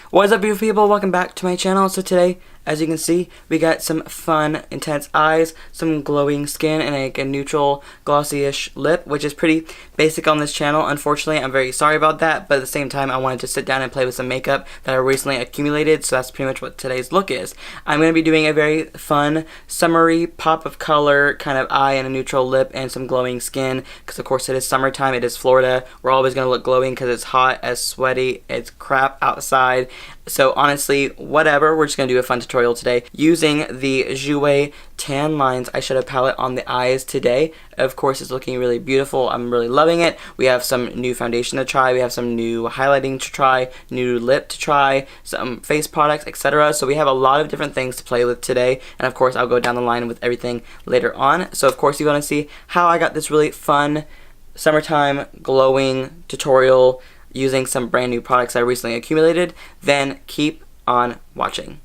What is up, beautiful people? Welcome back to my channel. So today, as you can see, we got some fun, intense eyes, some glowing skin, and like a neutral, glossy-ish lip, which is pretty basic on this channel. Unfortunately, I'm very sorry about that, but at the same time, I wanted to sit down and play with some makeup that I recently accumulated, so that's pretty much what today's look is. I'm going to be doing a very fun, summery, pop of color kind of eye and a neutral lip and some glowing skin, because of course it is summertime, it is Florida. We're always going to look glowing because it's hot, as sweaty, it's crap outside. So honestly, whatever, we're just going to do a fun tutorial today using the Jouer Tan Lines Eyeshadow Palette on the eyes today. Of course, it's looking really beautiful. I'm really loving it. We have some new foundation to try. We have some new highlighting to try, new lip to try, some face products, etc. So we have a lot of different things to play with today. And of course, I'll go down the line with everything later on. So of course, you want to see how I got this really fun summertime glowing tutorial using some brand new products I recently accumulated, then keep on watching.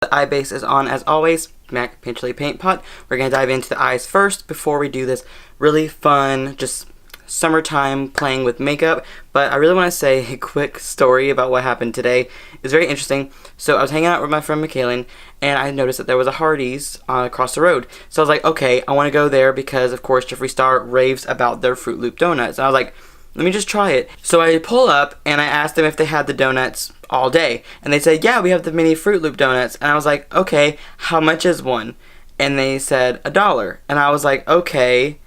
The eye base is on as always, MAC Paint Chili Paint Pot. We're going to dive into the eyes first before we do this really fun, just summertime playing with makeup. But I really want to say a quick story about what happened today. It's very interesting. So I was hanging out with my friend Michaelin, and I noticed that there was a Hardee's across the road. So I was like, okay, I want to go there because of course Jeffree Star raves about their Fruit Loop donuts. And I was like, let me just try it. So I pull up and I asked them if they had the donuts all day. And they said, yeah, we have the mini Fruit Loop donuts. And I was like, okay, how much is one? And they said $1. And I was like, okay,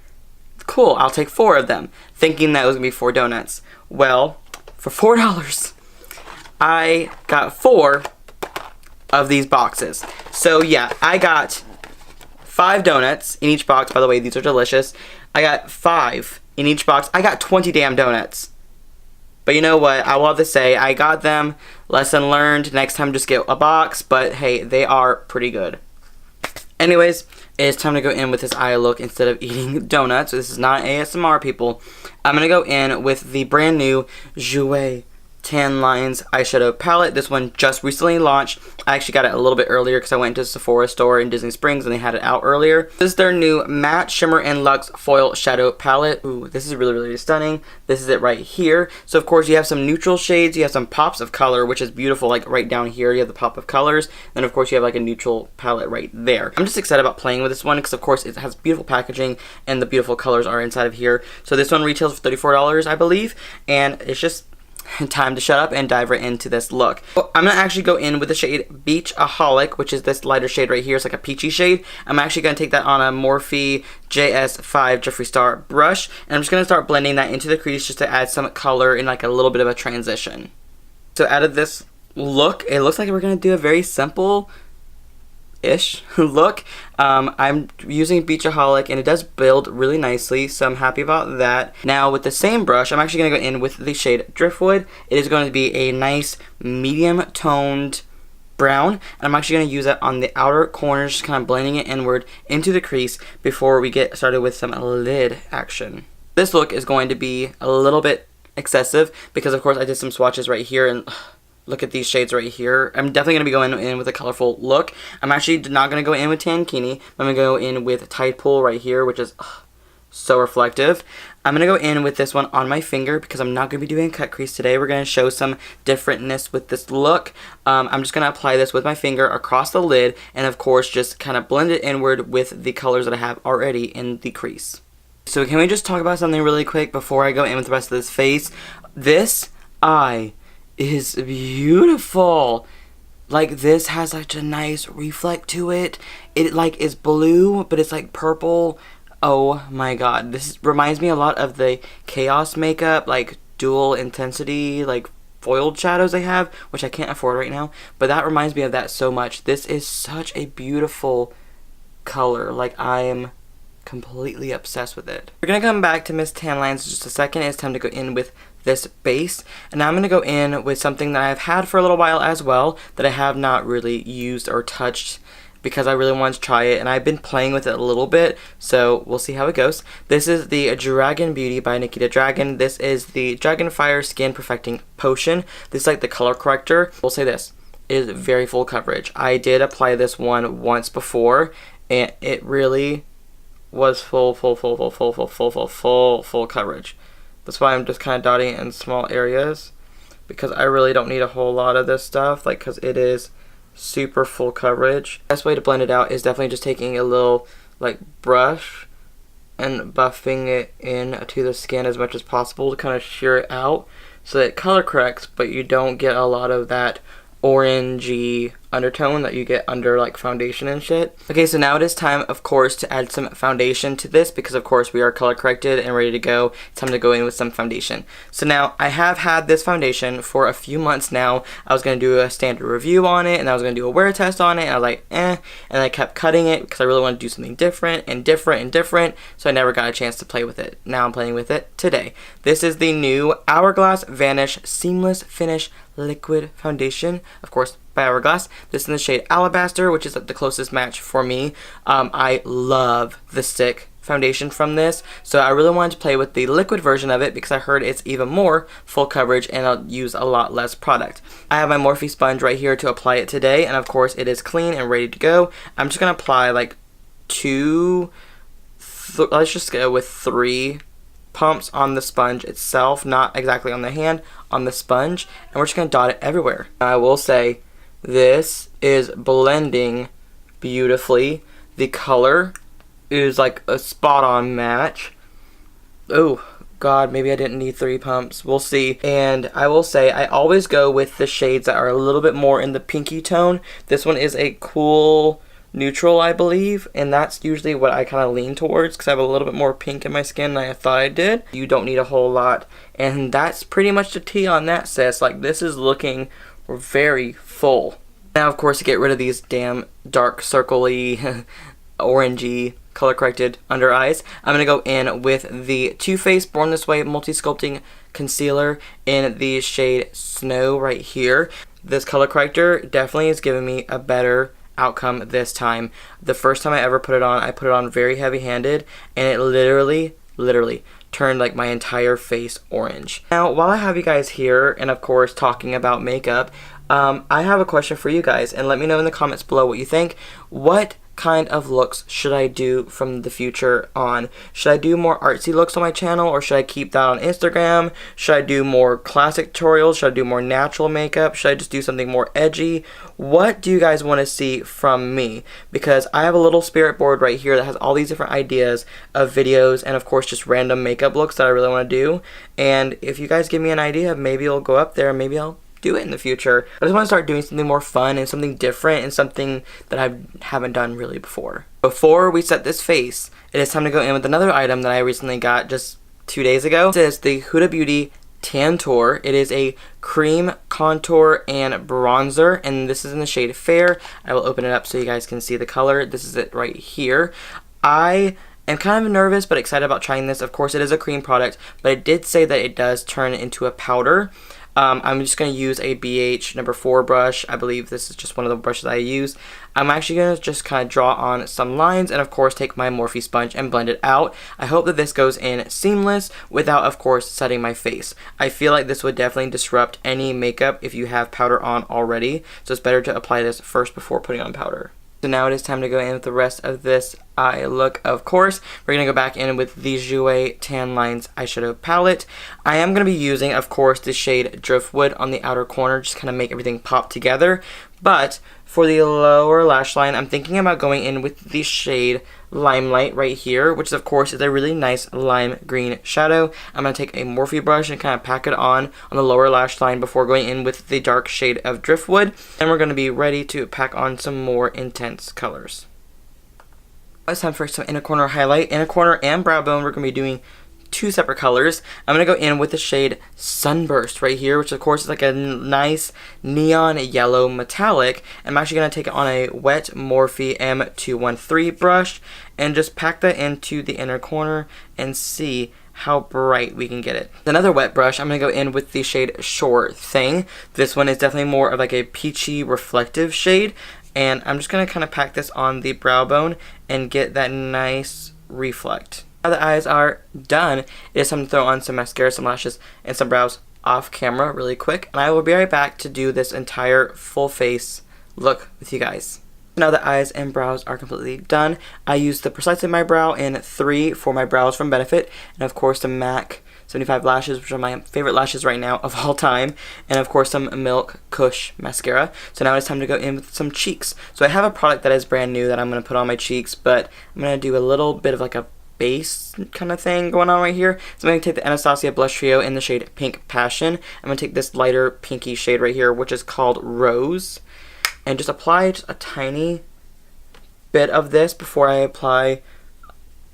cool, I'll take 4 of them, thinking that it was gonna be 4 donuts. Well, for $4, I got 4 of these boxes. So yeah, I got 5 donuts in each box. By the way, these are delicious. I got 5 in each box. I got 20 damn donuts. But you know what? I will have to say, I got them. Lesson learned. Next time, just get a box. But hey, they are pretty good. Anyways, it's time to go in with this eye look instead of eating donuts. This is not ASMR, people. I'm going to go in with the brand new Jouer Tan Lines Eyeshadow Palette. This one just recently launched. I actually got it a little bit earlier because I went to Sephora store in Disney Springs and they had it out earlier. This is their new Matte Shimmer and Luxe Foil Shadow Palette. Ooh, this is really, really stunning. This is it right here. So of course you have some neutral shades, you have some pops of color, which is beautiful, like right down here you have the pop of colors. Then of course you have like a neutral palette right there. I'm just excited about playing with this one because of course it has beautiful packaging and the beautiful colors are inside of here. So this one retails for $34, I believe, and it's just time to shut up and dive right into this look. I'm going to actually go in with the shade Beachaholic, which is this lighter shade right here. It's like a peachy shade. I'm actually going to take that on a Morphe JS5 Jeffree Star brush, and I'm just going to start blending that into the crease just to add some color and like a little bit of a transition. So out of this look, it looks like we're going to do a very simple ish look. I'm using Beachaholic and it does build really nicely, so I'm happy about that. Now with the same brush, I'm actually going to go in with the shade Driftwood. It is going to be a nice medium toned brown, and I'm actually going to use it on the outer corners, just kind of blending it inward into the crease before we get started with some lid action. This look is going to be a little bit excessive because of course I did some swatches right here and look at these shades right here. I'm definitely going to be going in with a colorful look. I'm actually not going to go in with Tankini. I'm going to go in with Tide Pool right here, which is so reflective. I'm going to go in with this one on my finger because I'm not going to be doing a cut crease today. We're going to show some differentness with this look. I'm just going to apply this with my finger across the lid and of course just kind of blend it inward with the colors that I have already in the crease. So can we just talk about something really quick before I go in with the rest of this face? This eye is beautiful. Like this has such a nice reflect to it. It like is blue, but it's like purple. Oh my god, this reminds me a lot of the Chaos makeup, like dual intensity, like foiled shadows they have, which I can't afford right now, but that reminds me of that so much. This is such a beautiful color. Like I am completely obsessed with it. We're gonna come back to Miss Tan Lines in just a second. It's time to go in with this base, and now I'm going to go in with something that I've had for a little while as well that I have not really used or touched because I really wanted to try it, and I've been playing with it a little bit, so we'll see how it goes. This is the Dragun Beauty by Nikita Dragun. This is the Dragonfire Skin Perfecting Potion. This is like the color corrector. We'll say this, it is very full coverage. I did apply this one once before, and it really was full coverage. That's why I'm just kind of dotting it in small areas, because I really don't need a whole lot of this stuff, like, because it is super full coverage. The best way to blend it out is definitely just taking a little like brush and buffing it in to the skin as much as possible to kind of shear it out so that it color corrects, but you don't get a lot of that orangey undertone that you get under like foundation and shit. Okay, so now it is time, of course, to add some foundation to this, because of course we are color corrected and ready to go. It's time to go in with some foundation. So now I have had this foundation for a few months now. I was going to do a standard review on it, and I was going to do a wear test on it, and I was like, and I kept cutting it because I really want to do something different, so I never got a chance to play with it. Now I'm playing with it today. This is the new Hourglass Vanish Seamless Finish Liquid Foundation, of course, by Hourglass. This is in the shade Alabaster, which is the closest match for me. I love the stick foundation from this, so I really wanted to play with the liquid version of it because I heard it's even more full coverage and I'll use a lot less product. I have my Morphe sponge right here to apply it today, and of course it is clean and ready to go. I'm just going to apply like let's just go with 3 pumps on the sponge itself, not exactly on the hand, on the sponge, and we're just going to dot it everywhere. I will say this is blending beautifully. The color is like a spot on match. Oh god, maybe I didn't need 3 pumps, we'll see. And I will say I always go with the shades that are a little bit more in the pinky tone. This one is a cool neutral, I believe, and that's usually what I kind of lean towards because I have a little bit more pink in my skin than I thought I did. You don't need a whole lot, and that's pretty much the tea on that, sis. Like, this is looking very full. Now, of course, to get rid of these damn dark circle-y orangey color corrected under eyes, I'm going to go in with the Too Faced Born This Way Multi-Sculpting Concealer in the shade Snow right here. This color corrector definitely is giving me a better outcome this time. The first time I ever put it on, I put it on very heavy-handed, and it literally turned like my entire face orange. Now, while I have you guys here, and of course talking about makeup, I have a question for you guys, and let me know in the comments below what you think. What kind of looks should I do from the future on? Should I do more artsy looks on my channel, or should I keep that on Instagram? Should I do more classic tutorials? Should I do more natural makeup? Should I just do something more edgy? What do you guys want to see from me? Because I have a little spirit board right here that has all these different ideas of videos, and of course just random makeup looks that I really want to do. And if you guys give me an idea, maybe it'll go up there, and maybe I'll do it in the future. I just want to start doing something more fun and something different and something that I haven't done really before. Before we set this face, it is time to go in with another item that I recently got just 2 days ago. This is the Huda Beauty Tantour. It is a cream contour and bronzer, and this is in the shade Fair. I will open it up so you guys can see the color. This is it right here. I am kind of nervous but excited about trying this. Of course, it is a cream product, but it did say that it does turn into a powder. I'm just going to use a BH number 4 brush. I believe this is just one of the brushes I use. I'm actually going to just kind of draw on some lines and of course take my Morphe sponge and blend it out. I hope that this goes in seamless without of course setting my face. I feel like this would definitely disrupt any makeup if you have powder on already, so it's better to apply this first before putting on powder. So now it is time to go in with the rest of this eye look. Of course, we're going to go back in with the Jouer Tan Lines eyeshadow palette. I am going to be using, of course, the shade Driftwood on the outer corner, just kind of make everything pop together. But for the lower lash line, I'm thinking about going in with the shade Limelight right here, which of course is a really nice lime green shadow. I'm going to take a Morphe brush and kind of pack it on the lower lash line before going in with the dark shade of Driftwood. And we're going to be ready to pack on some more intense colors. It's time for some inner corner highlight. Inner corner and brow bone, we're going to be doing 2 separate colors. I'm going to go in with the shade Sunburst right here, which of course is like a nice neon yellow metallic. I'm actually going to take it on a wet Morphe M213 brush and just pack that into the inner corner and see how bright we can get it. Another wet brush, I'm going to go in with the shade Sure Thing. This one is definitely more of like a peachy reflective shade, and I'm just going to kind of pack this on the brow bone and get that nice reflect. Now the eyes are done, it is time to throw on some mascara, some lashes, and some brows off camera really quick, and I will be right back to do this entire full face look with you guys. Now the eyes and brows are completely done. I used the Precisely My Brow in 3 for my brows from Benefit, and of course the MAC 75 lashes, which are my favorite lashes right now of all time, and of course some Milk Kush mascara. So now it's time to go in with some cheeks. So I have a product that is brand new that I'm going to put on my cheeks, but I'm going to do a little bit of like a base kind of thing going on right here. So I'm going to take the Anastasia Blush Trio in the shade Pink Passion. I'm going to take this lighter pinky shade right here, which is called Rose, and just apply just a tiny bit of this before I apply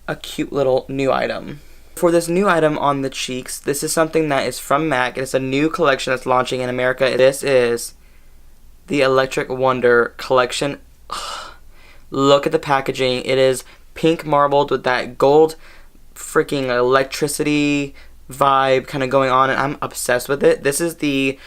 a cute little new item. For this new item on the cheeks, this is something that is from MAC. It's a new collection that's launching in America. This is the Electric Wonder collection. Ugh. Look at the packaging. It is pink marbled with that gold freaking electricity vibe kind of going on, and I'm obsessed with it. This is the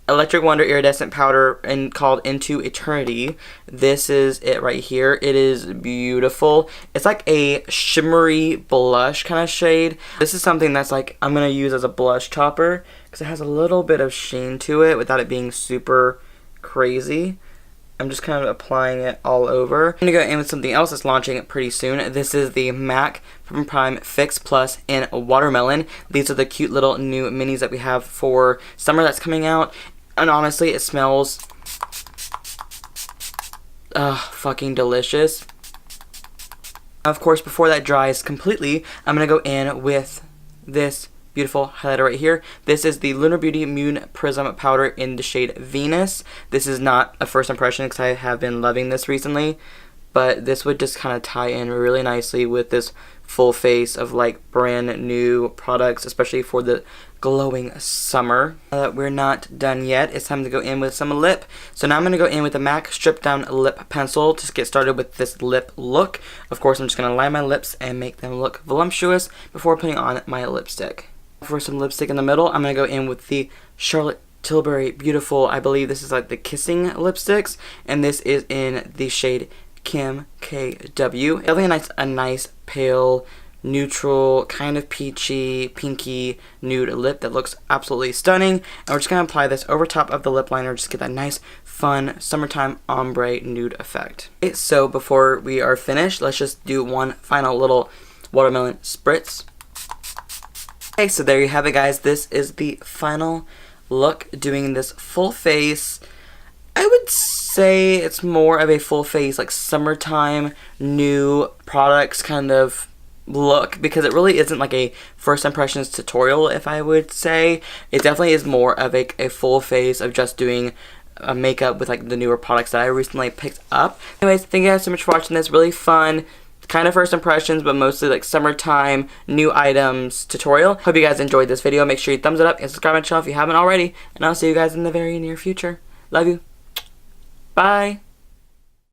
Electric Wonder iridescent powder and called Into Eternity. This is it right here. It is beautiful. It's like a shimmery blush kind of shade. This is something that's like I'm gonna use as a blush topper because it has a little bit of sheen to it without it being super crazy. I'm just kind of applying it all over. I'm gonna go in with something else that's launching pretty soon. This is the MAC Prime Fix Plus in Watermelon. These are the cute little new minis that we have for summer that's coming out. And honestly, it smells fucking delicious. Of course, before that dries completely, I'm going to go in with this beautiful highlighter right here. This is the Lunar Beauty Moon Prism Powder in the shade Venus. This is not a first impression because I have been loving this recently, but this would just kind of tie in really nicely with this full face of like brand new products, especially for the glowing summer. Now that we're not done yet, it's time to go in with some lip. So now I'm going to go in with the MAC Strip Down Lip Pencil to get started with this lip look. Of course, I'm just going to line my lips and make them look voluptuous before putting on my lipstick. For some lipstick in the middle, I'm going to go in with the Charlotte Tilbury Beautiful, I believe this is like the Kissing lipsticks, and this is in the shade Kim KW. Definitely a nice pale, neutral, kind of peachy, pinky nude lip that looks absolutely stunning. And we're just going to apply this over top of the lip liner, just get that nice, fun, summertime ombre nude effect. Okay, so before we are finished, let's just do one final little watermelon spritz. Okay, so there you have it, guys. This is the final look, doing this full face. I would say it's more of a full face, like summertime, new products kind of look, because it really isn't like a first impressions tutorial, if I would say. It definitely is more of a full face of just doing makeup with like the newer products that I recently picked up. Anyways, thank you guys so much for watching this. Really fun, kind of first impressions, but mostly like summertime new items tutorial. Hope you guys enjoyed this video. Make sure you thumbs it up and subscribe to my channel if you haven't already, and I'll see you guys in the very near future. Love you. Bye.